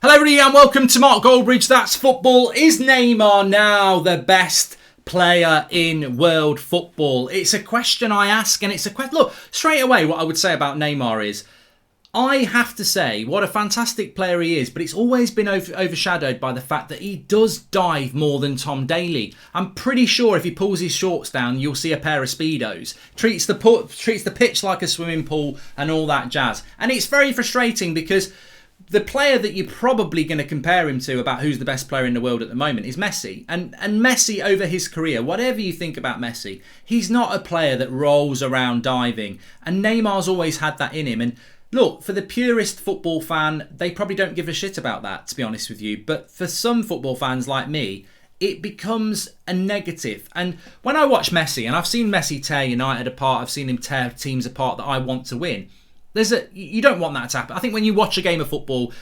Hello everybody and welcome to Mark Goldbridge. That's football. Is Neymar now the best player in world football? It's a question I ask, and it's a question. Look, straight away what I would say about Neymar is I have to say what a fantastic player he is, but it's always been overshadowed by the fact that he does dive more than Tom Daley. I'm pretty sure if he pulls his shorts down, you'll see a pair of Speedos. Treats the pitch like a swimming pool and all that jazz. And it's very frustrating because the player that you're probably going to compare him to about who's the best player in the world at the moment is Messi. And Messi over his career, whatever you think about Messi, he's not a player that rolls around diving. And Neymar's always had that in him. And look, for the purist football fan, they probably don't give a shit about that, to be honest with you. But for some football fans like me, it becomes a negative. And when I watch Messi, and I've seen Messi tear United apart, I've seen him tear teams apart that I want to win. You don't want that to happen. I think when you watch a game of football,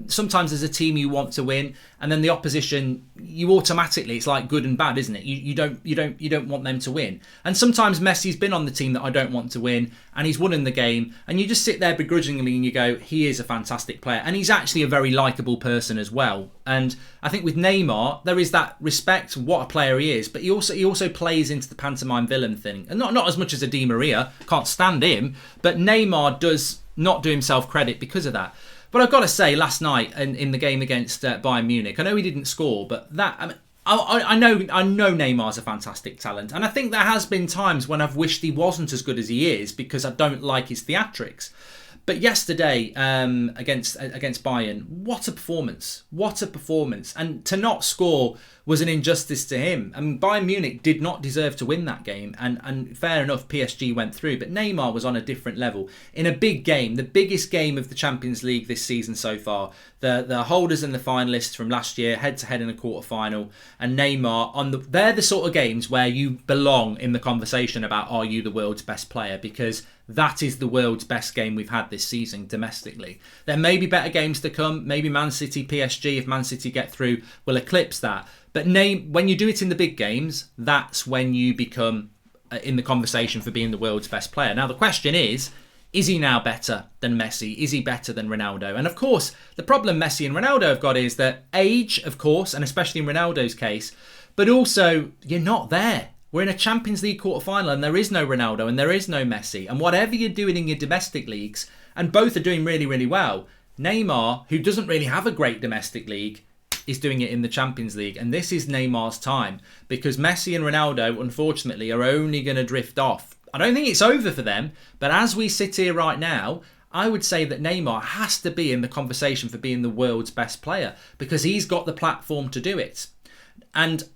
sometimes there's a team you want to win, and then the opposition, you automatically, it's like good and bad, isn't it? You don't want them to win. And sometimes Messi's been on the team that I don't want to win, and he's won in the game, and you just sit there begrudgingly and you go, he is a fantastic player, and he's actually a very likeable person as well. And I think with Neymar, there is that respect, what a player he is, but he also plays into the pantomime villain thing, and not as much as a Di Maria, can't stand him, but Neymar does not do himself credit because of that. But I've got to say, last night in the game against Bayern Munich, I know he didn't score, but I know Neymar's a fantastic talent, and I think there has been times when I've wished he wasn't as good as he is because I don't like his theatrics. But yesterday against Bayern, what a performance! What a performance! And to not score was an injustice to him. I mean, Bayern Munich did not deserve to win that game, and fair enough, PSG went through. But Neymar was on a different level in a big game, the biggest game of the Champions League this season so far. The holders and the finalists from last year, head to head in a quarter final, and Neymar they're the sort of games where you belong in the conversation about are you the world's best player, because that is the world's best game we've had this season domestically. There may be better games to come. Maybe Man City, PSG, if Man City get through, will eclipse that. But when you do it in the big games, that's when you become in the conversation for being the world's best player. Now, the question is he now better than Messi? Is he better than Ronaldo? And of course, the problem Messi and Ronaldo have got is that age, of course, and especially in Ronaldo's case, but also you're not there. We're in a Champions League quarter-final and there is no Ronaldo and there is no Messi. And whatever you're doing in your domestic leagues, and both are doing really, really well, Neymar, who doesn't really have a great domestic league, is doing it in the Champions League. And this is Neymar's time, because Messi and Ronaldo, unfortunately, are only going to drift off. I don't think it's over for them, but as we sit here right now, I would say that Neymar has to be in the conversation for being the world's best player, because he's got the platform to do it. And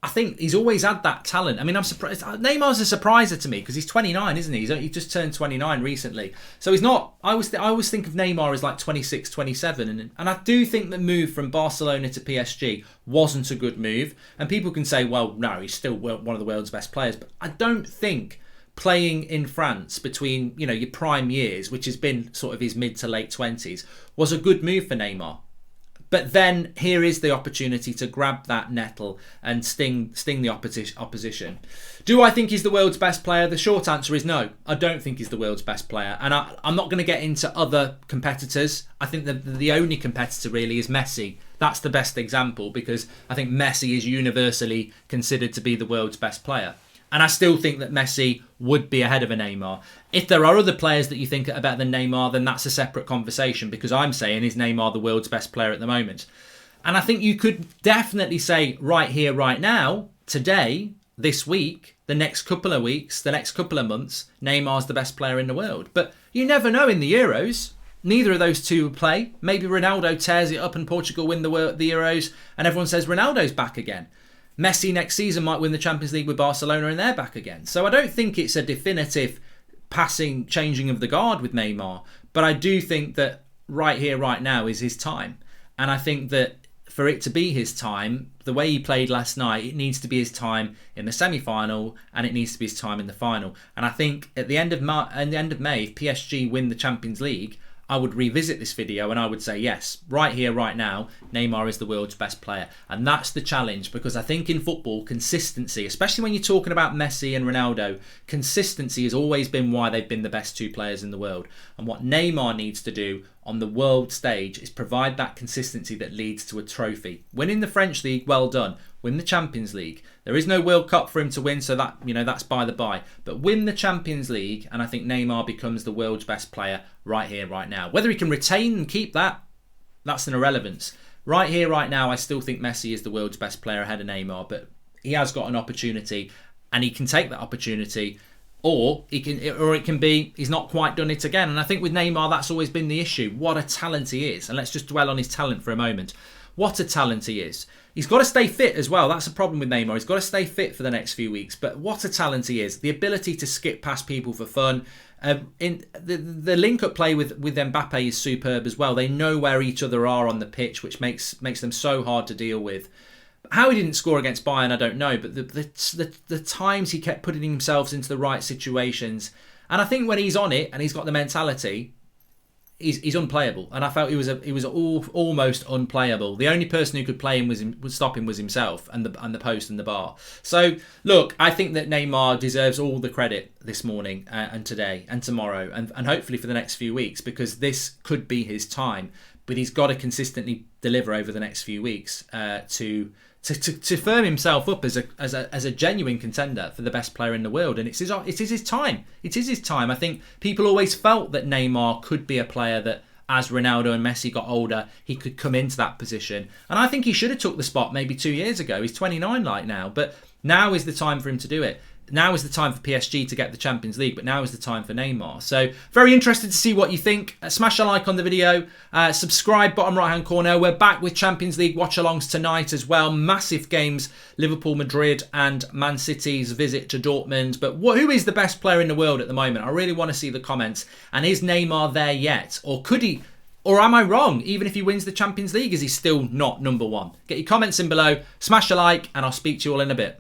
I think he's always had that talent. I mean, I'm surprised. Neymar's a surpriser to me because he's 29, isn't he? He just turned 29 recently. So he's not. I always think of Neymar as like 26, 27. And I do think the move from Barcelona to PSG wasn't a good move. And people can say, well, no, he's still one of the world's best players. But I don't think playing in France between, your prime years, which has been sort of his mid to late 20s, was a good move for Neymar. But then here is the opportunity to grab that nettle and sting the opposition. Do I think he's the world's best player? The short answer is no. I don't think he's the world's best player. And I'm not going to get into other competitors. I think the only competitor really is Messi. That's the best example, because I think Messi is universally considered to be the world's best player. And I still think that Messi would be ahead of a Neymar. If there are other players that you think are better than Neymar, then that's a separate conversation, because I'm saying, is Neymar the world's best player at the moment? And I think you could definitely say right here, right now, today, this week, the next couple of weeks, the next couple of months, Neymar's the best player in the world. But you never know in the Euros. Neither of those two will play. Maybe Ronaldo tears it up and Portugal win the Euros and everyone says Ronaldo's back again. Messi next season might win the Champions League with Barcelona and they're back again. So I don't think it's a definitive changing of the guard with Neymar. But I do think that right here, right now is his time. And I think that for it to be his time, the way he played last night, it needs to be his time in the semi-final and it needs to be his time in the final. And I think at the end of May, if PSG win the Champions League, I would revisit this video and I would say, yes, right here, right now, Neymar is the world's best player. And that's the challenge, because I think in football, consistency, especially when you're talking about Messi and Ronaldo, consistency has always been why they've been the best two players in the world. And what Neymar needs to do on the world stage is provide that consistency that leads to a trophy. Winning the French league, well done. Win the Champions League. There is no World Cup for him to win, so that, you know, that's by the by. But win the Champions League, and I think Neymar becomes the world's best player right here, right now. Whether he can retain and keep that, that's an irrelevance. Right here, right now, I still think Messi is the world's best player ahead of Neymar, but he has got an opportunity, and he can take that opportunity, or it can be he's not quite done it again. And I think with Neymar, that's always been the issue. What a talent he is, and let's just dwell on his talent for a moment. What a talent he is. He's got to stay fit as well. That's a problem with Neymar. He's got to stay fit for the next few weeks. But what a talent he is. The ability to skip past people for fun. In the link-up play with Mbappe is superb as well. They know where each other are on the pitch, which makes them so hard to deal with. How he didn't score against Bayern, I don't know. But the times he kept putting himself into the right situations. And I think when he's on it and he's got the mentality, he's unplayable, and I felt he was almost unplayable. The only person who could play him would stop him was himself and the post and the bar. So look, I think that Neymar deserves all the credit this morning and today and tomorrow and hopefully for the next few weeks, because this could be his time. But he's got to consistently deliver over the next few weeks to firm himself up as a genuine contender for the best player in the world. And it is his time. It is his time. I think people always felt that Neymar could be a player that, as Ronaldo and Messi got older, he could come into that position. And I think he should have took the spot maybe 2 years ago. He's 29 right now, but now is the time for him to do it. Now is the time for PSG to get the Champions League, but now is the time for Neymar. So very interested to see what you think. Smash a like on the video. Subscribe, bottom right-hand corner. We're back with Champions League watch-alongs tonight as well. Massive games, Liverpool, Madrid and Man City's visit to Dortmund. But who is the best player in the world at the moment? I really want to see the comments. And is Neymar there yet? Or could he... Or am I wrong? Even if he wins the Champions League, is he still not number one? Get your comments in below. Smash a like, and I'll speak to you all in a bit.